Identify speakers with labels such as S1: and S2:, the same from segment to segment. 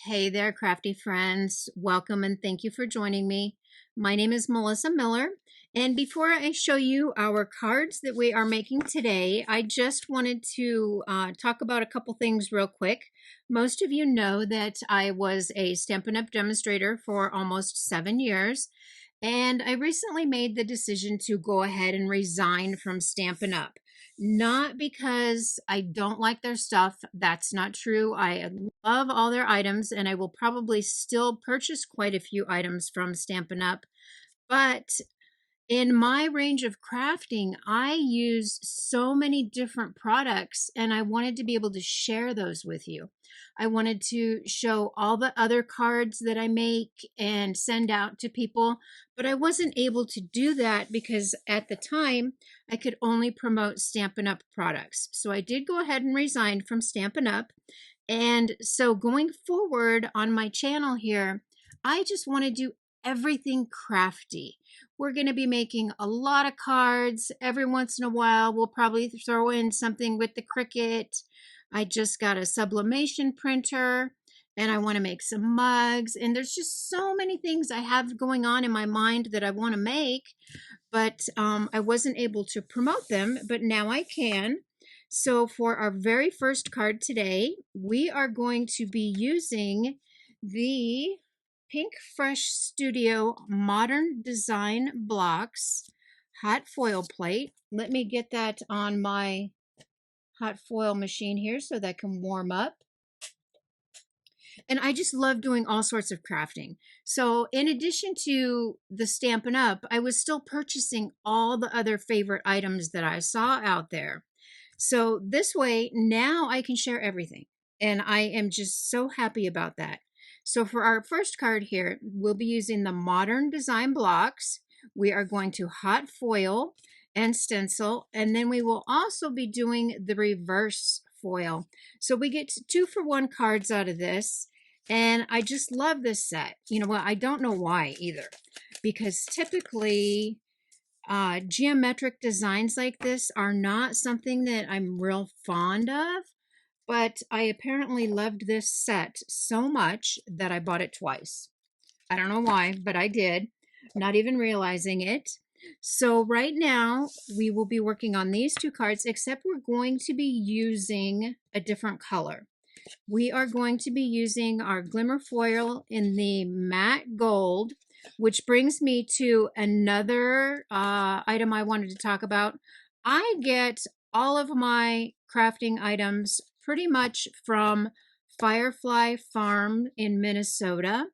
S1: Hey there, crafty friends. Welcome and thank you for joining me. My name is Melissa Miller, and before I show you our cards that we are making today, I just wanted to talk about a couple things real quick. Most of you know that I was a Stampin' Up! Demonstrator for almost 7 years, and I recently made the decision to go ahead and resign from Stampin' Up! Not because I don't like their stuff. That's not true. I love all their items, and I will probably still purchase quite a few items from Stampin' Up! But in my range of crafting, I use so many different products, and I wanted to be able to share those with you. I wanted to show all the other cards that I make and send out to people, but I wasn't able to do that because at the time I could only promote Stampin' Up! Products. So I did go ahead and resign from Stampin' Up! And so going forward on my channel here, I just want to do everything crafty. We're going to be making a lot of cards. Every once in a while, we'll probably throw in something with the Cricut. I just got a sublimation printer, and I want to make some mugs. And there's just so many things I have going on in my mind that I want to make, but I wasn't able to promote them, but now I can. So for our very first card today, we are going to be using the Pinkfresh Studio Modern Design Blocks hot foil plate. Let me get that on my hot foil machine here so that can warm up. And I just love doing all sorts of crafting. So in addition to the Stampin' Up!, I was still purchasing all the other favorite items that I saw out there. So this way, now I can share everything. And I am just so happy about that. So for our first card here, we'll be using the Modern Design Blocks. We are going to hot foil and stencil, and then we will also be doing the reverse foil. So we get 2-for-1 cards out of this, and I just love this set. You know what? I don't know why either, because typically geometric designs like this are not something that I'm real fond of. But I apparently loved this set so much that I bought it twice. I don't know why, but I did, not even realizing it. So right now, we will be working on these 2 cards, except we're going to be using a different color. We are going to be using our Glimmer foil in the matte gold, which brings me to another item I wanted to talk about. I get all of my crafting items pretty much from Firefly Farm in Minnesota.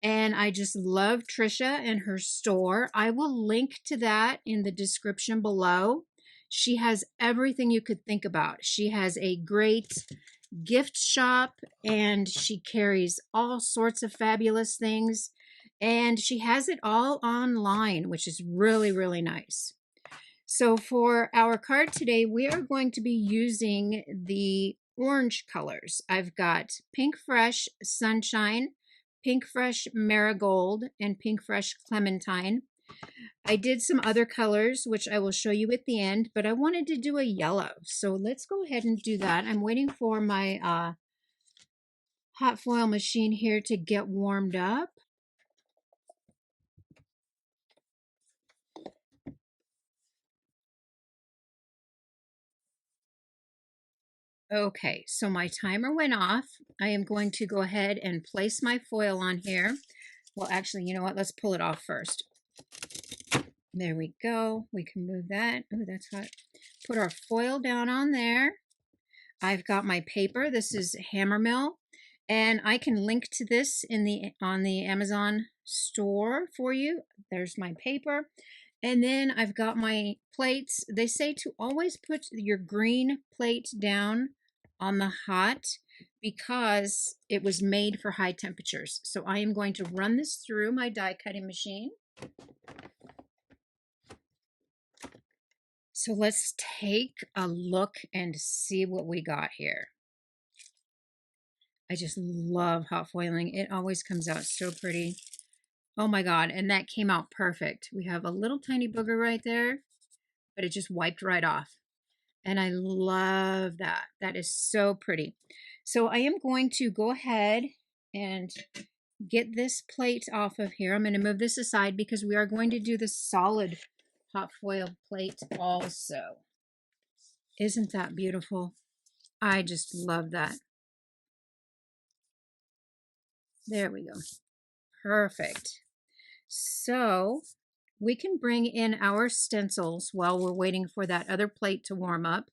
S1: And I just love Trisha and her store. I will link to that in the description below. She has everything you could think about. She has a great gift shop, and she carries all sorts of fabulous things. And she has it all online, which is really, really nice. So for our card today, we are going to be using the orange colors. I've got Pinkfresh Sunshine, Pinkfresh Marigold, and Pinkfresh Clementine. I did some other colors, which I will show you at the end, but I wanted to do a yellow. So let's go ahead and do that. I'm waiting for my hot foil machine here to get warmed up. Okay, so my timer went off. I am going to go ahead and place my foil on here. Well, actually, you know what? Let's pull it off first. There we go. We can move that. Oh, that's hot. Put our foil down on there. I've got my paper. This is Hammermill, and I can link to this on the Amazon store for you. There's my paper. And then I've got my plates. They say to always put your green plate down on the hot because it was made for high temperatures. So I am going to run this through my die cutting machine. So let's take a look and see what we got here. I just love hot foiling. It always comes out so pretty. Oh my God, and that came out perfect. We have a little tiny booger right there, but it just wiped right off. And I love that. That is so pretty. So I am going to go ahead and get this plate off of here. I'm going to move this aside because we are going to do the solid hot foil plate also. Isn't that beautiful? I just love that. There we go. Perfect. So we can bring in our stencils while we're waiting for that other plate to warm up.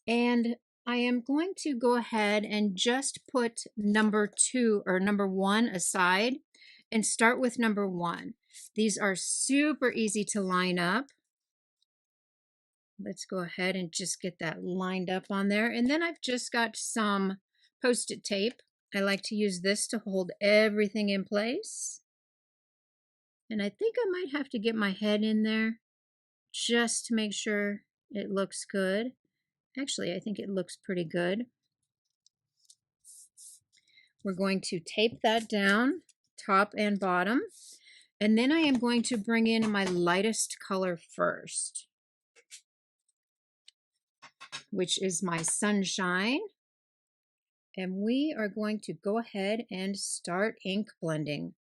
S1: And I am going to go ahead and just put number 2 or number 1 aside and start with number 1. These are super easy to line up. Let's go ahead and just get that lined up on there. And then I've just got some Post-it tape. I like to use this to hold everything in place. And I think I might have to get my head in there just to make sure it looks good. Actually, I think it looks pretty good. We're going to tape that down, top and bottom. And then I am going to bring in my lightest color first, which is my Sunshine. And we are going to go ahead and start ink blending.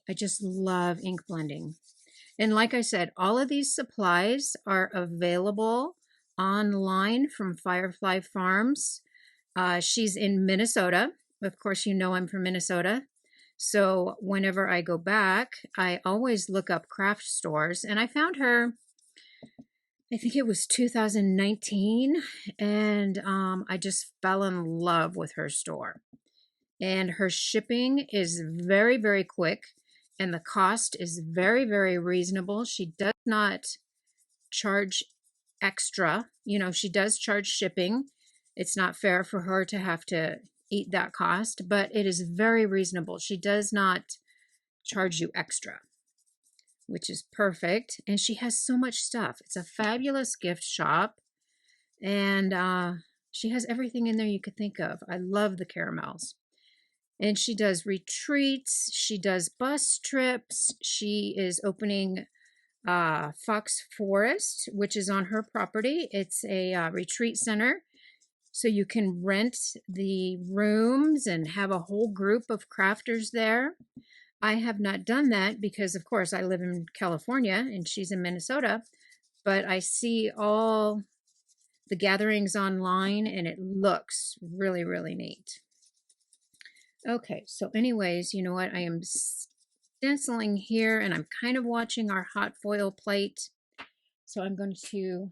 S1: I just love ink blending. And like I said, all of these supplies are available online from Firefly Farms. She's in Minnesota. Of course, you know I'm from Minnesota. So whenever I go back, I always look up craft stores. And I found her, I think it was 2019. And I just fell in love with her store. And her shipping is very, very quick. And the cost is very, very reasonable. She does not charge extra. You know, she does charge shipping. It's not fair for her to have to eat that cost, but it is very reasonable. She does not charge you extra, which is perfect. And she has so much stuff. It's a fabulous gift shop. And she has everything in there you could think of. I love the caramels. And she does retreats. She does bus trips. She is opening Fox Forest, which is on her property. It's a retreat center. So you can rent the rooms and have a whole group of crafters there. I have not done that because, of course, I live in California and she's in Minnesota. But I see all the gatherings online and it looks really, really neat. Okay, so anyways, you know what? I am stenciling here and I'm kind of watching our hot foil plate. So I'm going to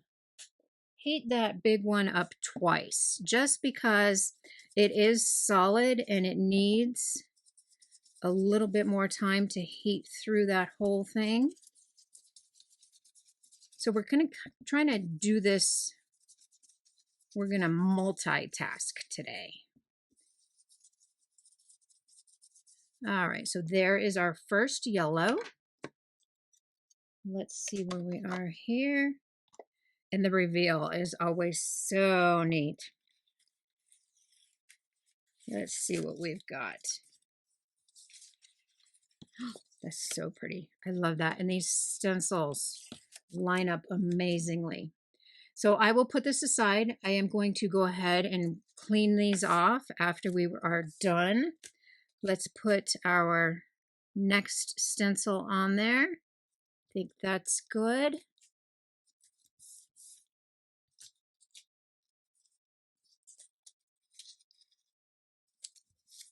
S1: heat that big one up twice just because it is solid and it needs a little bit more time to heat through that whole thing. So we're going to try to do this. We're going to multitask today. All right, so there is our first yellow. Let's see where we are here. And the reveal is always so neat. Let's see what we've got. Oh, that's so pretty. I love that. And these stencils line up amazingly. So I will put this aside. I am going to go ahead and clean these off after we are done. Let's put our next stencil on there. I think that's good.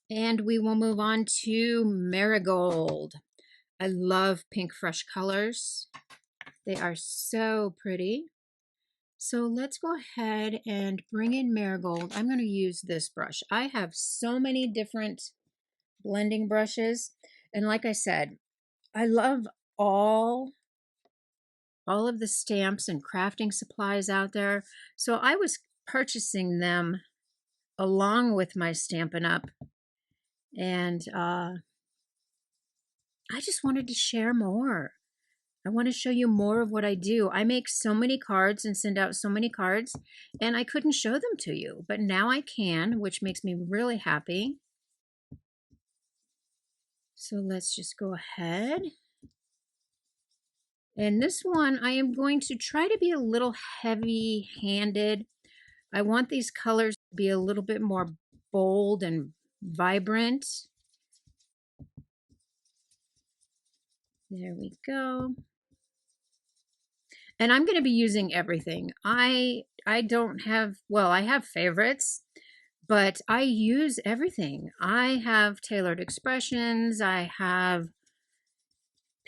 S1: And we will move on to Marigold. I love Pinkfresh colors. They are so pretty. So let's go ahead and bring in Marigold. I'm going to use this brush. I have so many different blending brushes. And like I said, I love all of the stamps and crafting supplies out there. So I was purchasing them along with my Stampin' Up! And I just wanted to share more. I want to show you more of what I do. I make so many cards and send out so many cards, and I couldn't show them to you, but now I can, which makes me really happy. So let's just go ahead. And this one, I am going to try to be a little heavy-handed. I want these colors to be a little bit more bold and vibrant. There we go. And I'm going to be using everything. I don't have, well, I have favorites, but I use everything. I have tailored expressions. I have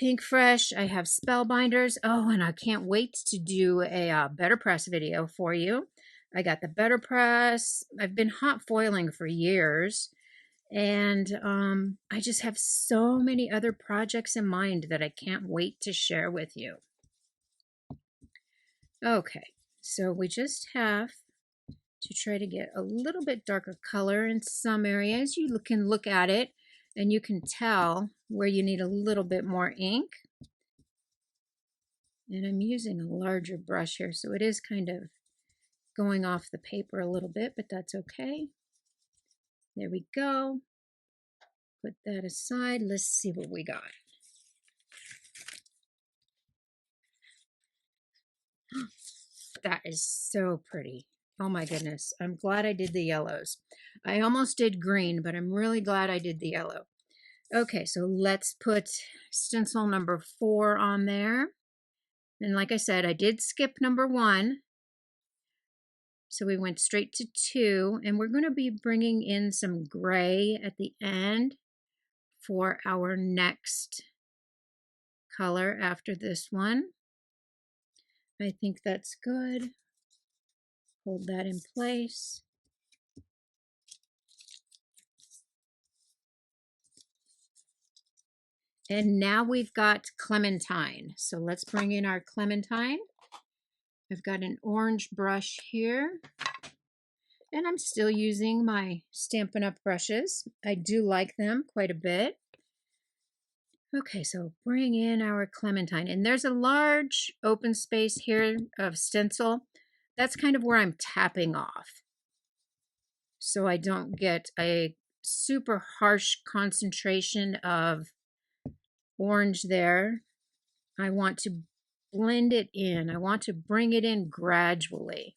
S1: Pinkfresh. I have spellbinders. Oh, and I can't wait to do a Better Press video for you. I got the Better Press. I've been hot foiling for years. And I just have so many other projects in mind that I can't wait to share with you. Okay, so we just have to try to get a little bit darker color in some areas. You can look at it and you can tell where you need a little bit more ink. And I'm using a larger brush here, so it is kind of going off the paper a little bit, but that's okay. There we go. Put that aside. Let's see what we got. That is so pretty. Oh my goodness. I'm glad I did the yellows. I almost did green, but I'm really glad I did the yellow. Okay, so let's put stencil number 4 on there. And like I said, I did skip number 1. So we went straight to 2, and we're going to be bringing in some gray at the end for our next color after this one. I think that's good. Hold that in place. And now we've got Clementine. So let's bring in our Clementine. I've got an orange brush here. And I'm still using my Stampin' Up! Brushes. I do like them quite a bit. Okay, so bring in our Clementine. And there's a large open space here of stencil. That's kind of where I'm tapping off, so I don't get a super harsh concentration of orange there. I want to blend it in. I want to bring it in gradually.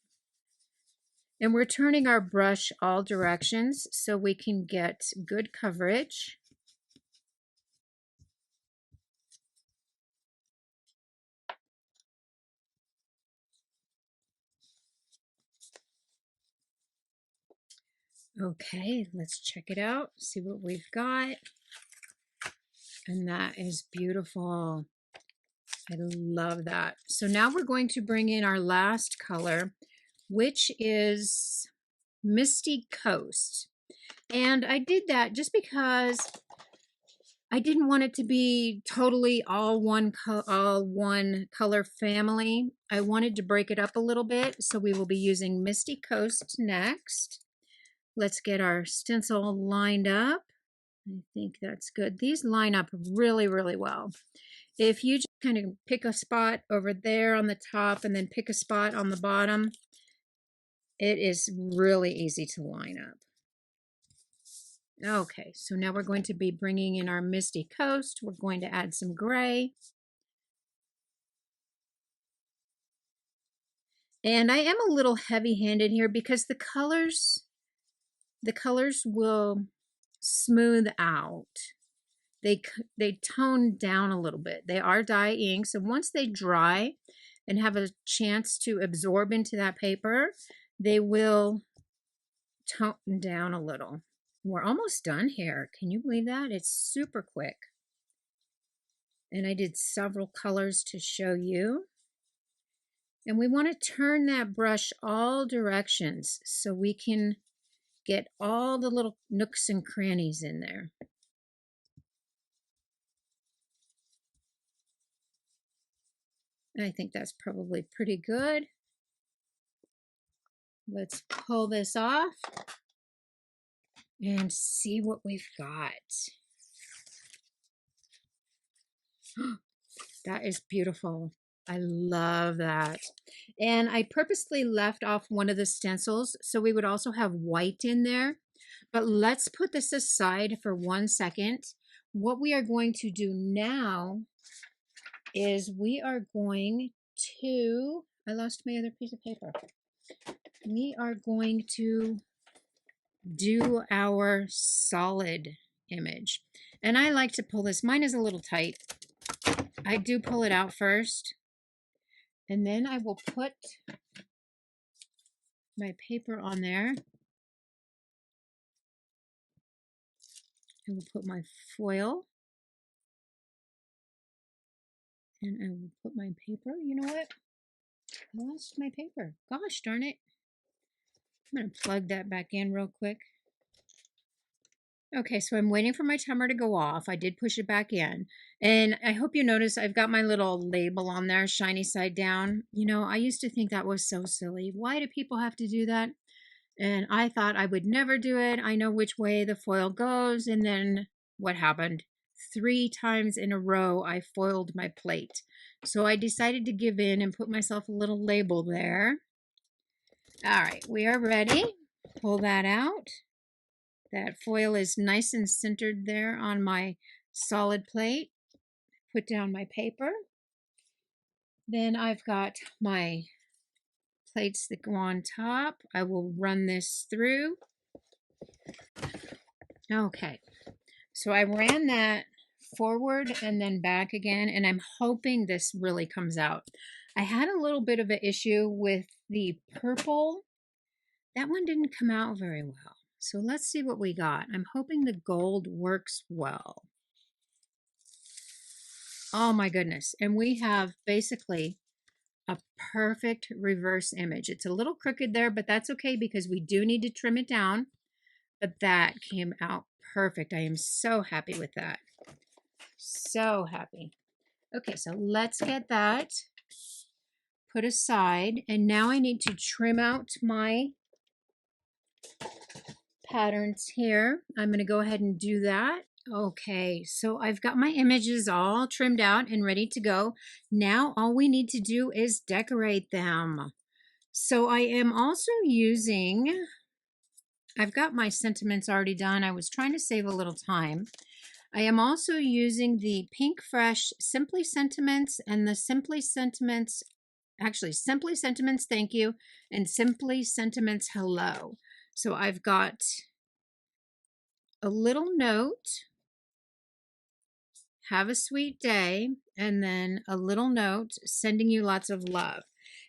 S1: And we're turning our brush all directions so we can get good coverage. Okay, let's check it out, see what we've got. And that is beautiful. I love that. So now we're going to bring in our last color, which is Misty Coast. And I did that just because I didn't want it to be totally all one color family. I wanted to break it up a little bit, so we will be using Misty Coast next. Let's get our stencil lined up. I think that's good. These line up really, really well. If you just kind of pick a spot over there on the top and then pick a spot on the bottom, it is really easy to line up. Okay, so now we're going to be bringing in our Misty Coast. We're going to add some gray. And I am a little heavy-handed here because the colors will smooth out. They tone down a little bit. They are dye inks, and once they dry and have a chance to absorb into that paper, they will tone down a little. We're almost done here. Can you believe that? It's super quick. And I did several colors to show you. And we want to turn that brush all directions so we can get all the little nooks and crannies in there. I think that's probably pretty good. Let's pull this off and see what we've got. That is beautiful. I love that. And I purposely left off one of the stencils so we would also have white in there. But let's put this aside for 1 second. What we are going to do now is we are going to, I lost my other piece of paper. We are going to do our solid image. And I like to pull this. Mine is a little tight. I do pull it out first, and then I will put my paper on there. I will put my foil, and I will put my paper. You know what? I lost my paper. Gosh darn it. I'm going to plug that back in real quick. Okay, so I'm waiting for my timer to go off. I did push it back in. And I hope you notice I've got my little label on there, shiny side down. You know, I used to think that was so silly. Why do people have to do that? And I thought I would never do it. I know which way the foil goes. And then what happened? 3 times in a row, I foiled my plate. So I decided to give in and put myself a little label there. All right, we are ready. Pull that out. That foil is nice and centered there on my solid plate. Put down my paper. Then I've got my plates that go on top. I will run this through. Okay, so I ran that forward and then back again, and I'm hoping this really comes out. I had a little bit of an issue with the purple. That one didn't come out very well. So let's see what we got. I'm hoping the gold works well. Oh my goodness. And we have basically a perfect reverse image. It's a little crooked there, but that's okay because we do need to trim it down. But that came out perfect. I am so happy with that. So happy. Okay, so let's get that put aside. And now I need to trim out my patterns here. I'm going to go ahead and do that. Okay, so I've got my images all trimmed out and ready to go. Now all we need to do is decorate them. So I am also using, I've got my sentiments already done. I was trying to save a little time. I am also using the Pinkfresh Simply Sentiments and the Simply Sentiments, actually Simply Sentiments Thank You and Simply Sentiments Hello. So I've got a little note, have a sweet day, and then a little note sending you lots of love.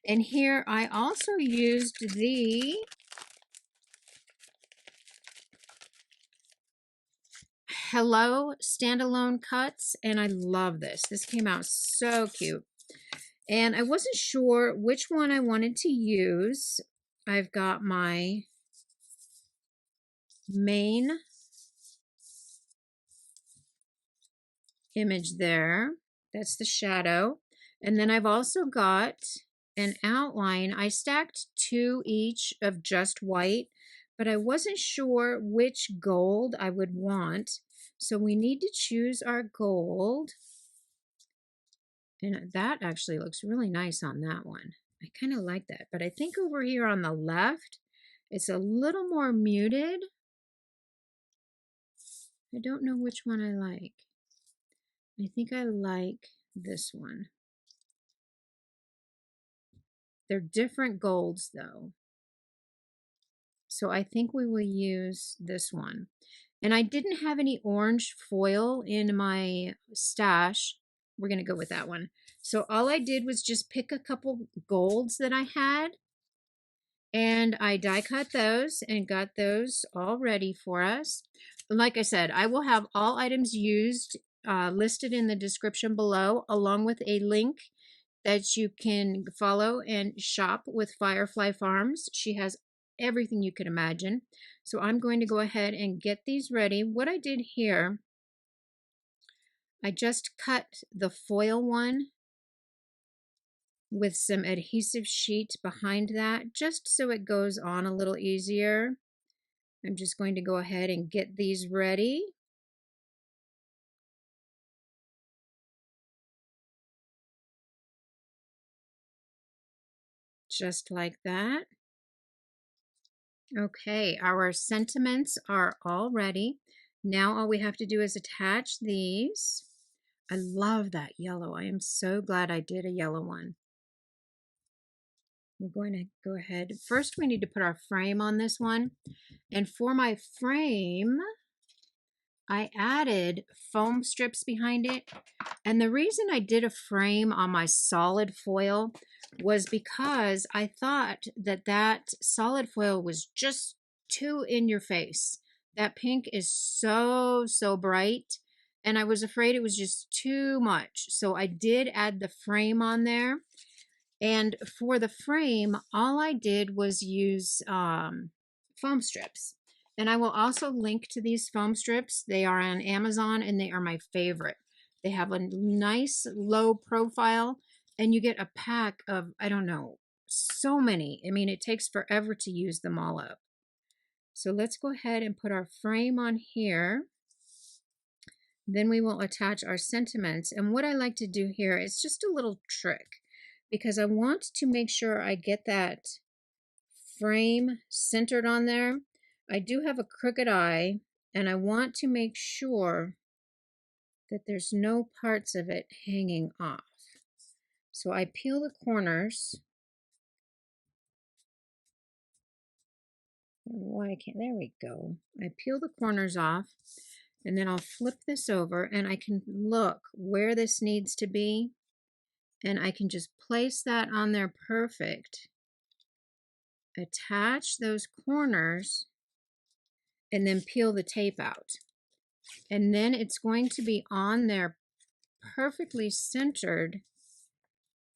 S1: And here I also used the Hello standalone cuts, and I love this. This came out so cute. And I wasn't sure which one I wanted to use. I've got my main image there. That's the shadow. And then I've also got an outline. I stacked 2 each of just white, but I wasn't sure which gold I would want. So we need to choose our gold. And that actually looks really nice on that one. I kind of like that. But I think over here on the left, it's a little more muted. I don't know which one I like. I think I like this one. They're different golds though. So I think we will use this one. And I didn't have any orange foil in my stash. We're going to go with that one. So all I did was just pick a couple golds that I had. And I die cut those and got those all ready for us. Like I said, I will have all items used listed in the description below, along with a link that you can follow and shop with Firefly Farms. She has everything you could imagine. So I'm going to go ahead and get these ready. What I did here, I just cut the foil one with some adhesive sheet behind that, just so it goes on a little easier. I'm just going to go ahead and get these ready. Just like that. Okay, our sentiments are all ready. Now all we have to do is attach these. I love that yellow. I am so glad I did a yellow one. We're going to go ahead. First, we need to put our frame on this one. And for my frame, I added foam strips behind it. And the reason I did a frame on my solid foil was because I thought that that solid foil was just too in your face. That pink is so, so bright. And I was afraid it was just too much. So I did add the frame on there. And for the frame, all I did was use foam strips. And I will also link to these foam strips. They are on Amazon and they are my favorite. They have a nice low profile and you get a pack of, I don't know, so many. I mean, it takes forever to use them all up. So let's go ahead and put our frame on here. Then we will attach our sentiments. And what I like to do here is just a little trick because I want to make sure I get that frame centered on there. I do have a crooked eye and I want to make sure that there's no parts of it hanging off. So I peel the corners. Why I can't, there we go. I peel the corners off and then I'll flip this over and I can look where this needs to be and I can just place that on there perfect. Attach those corners and then peel the tape out. And then it's going to be on there perfectly centered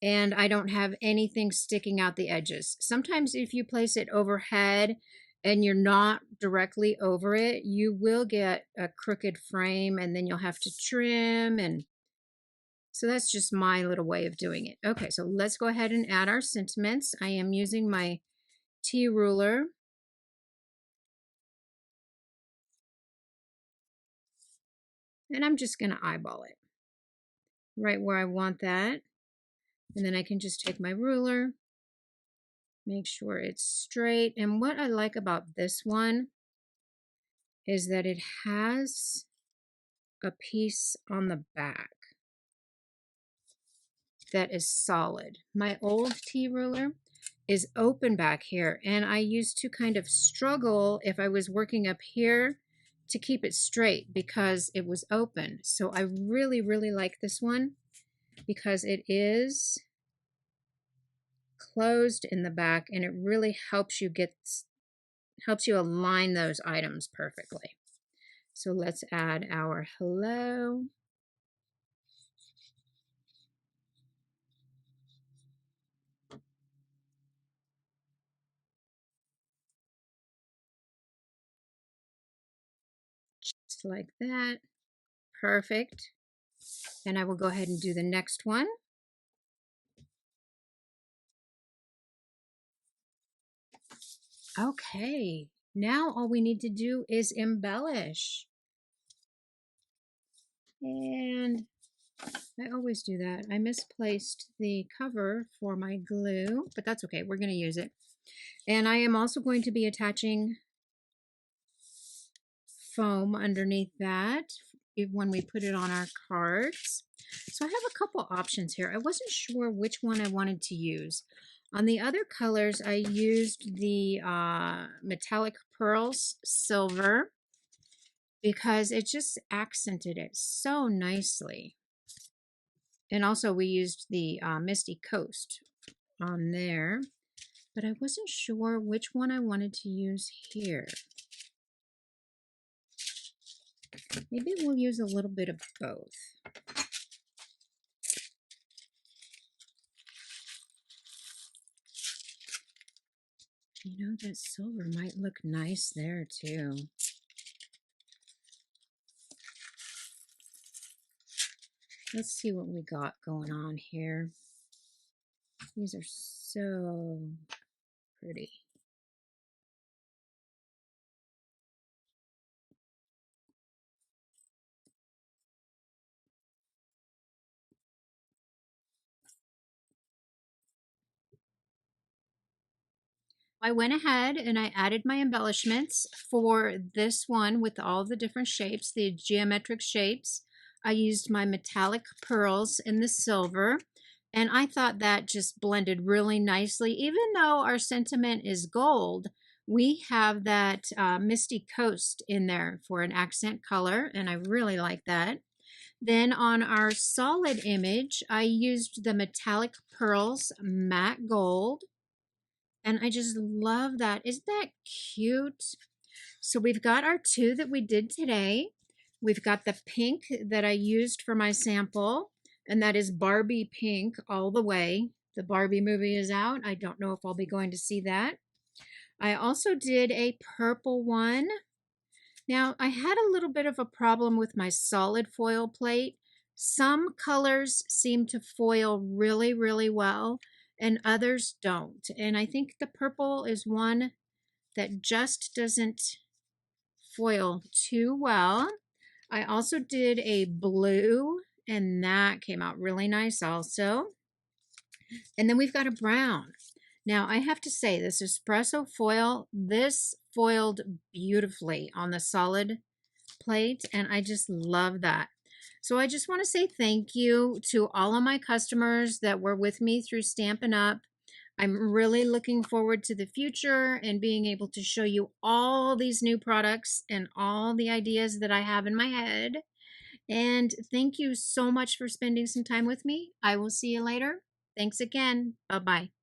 S1: and I don't have anything sticking out the edges. Sometimes if you place it overhead and you're not directly over it, you will get a crooked frame and then you'll have to trim, and so that's just my little way of doing it. Okay, so let's go ahead and add our sentiments. I am using my T ruler. And I'm just going to eyeball it right where I want that. And then I can just take my ruler, make sure it's straight. And what I like about this one is that it has a piece on the back that is solid. My old T ruler is open back here, and I used to kind of struggle if I was working up here to keep it straight because it was open. So I really, really like this one because it is closed in the back and it really helps you align those items perfectly. So let's add our hello. Just like that. Perfect. And I will go ahead and do the next one. Okay, now all we need to do is embellish. And I always do that. I misplaced the cover for my glue, but that's okay. We're going to use it. And I am also going to be attaching foam underneath that when we put it on our cards. So I have a couple options here. I wasn't sure which one I wanted to use. On the other colors, I used the metallic pearls silver because it just accented it so nicely. And also we used the Misty Coast on there, but I wasn't sure which one I wanted to use here. Maybe we'll use a little bit of both. You know, that silver might look nice there too. Let's see what we got going on here. These are so pretty. I went ahead and I added my embellishments for this one with all the different shapes, the geometric shapes. I used my metallic pearls in the silver, and I thought that just blended really nicely. Even though our sentiment is gold, we have that Misty Coast in there for an accent color, and I really like that. Then on our solid image, I used the Metallic Pearls Matte Gold, and I just love that. Isn't that cute? So we've got our two that we did today. We've got the pink that I used for my sample, and that is Barbie pink all the way. The Barbie movie is out. I don't know if I'll be going to see that. I also did a purple one. Now, I had a little bit of a problem with my solid foil plate. Some colors seem to foil really, really well, and others don't. And I think the purple is one that just doesn't foil too well. I also did a blue, and that came out really nice also. And then we've got a brown. Now, I have to say, this espresso foil, this foiled beautifully on the solid plate, and I just love that. So I just want to say thank you to all of my customers that were with me through Stampin' Up. I'm really looking forward to the future and being able to show you all these new products and all the ideas that I have in my head. And thank you so much for spending some time with me. I will see you later. Thanks again. Bye-bye.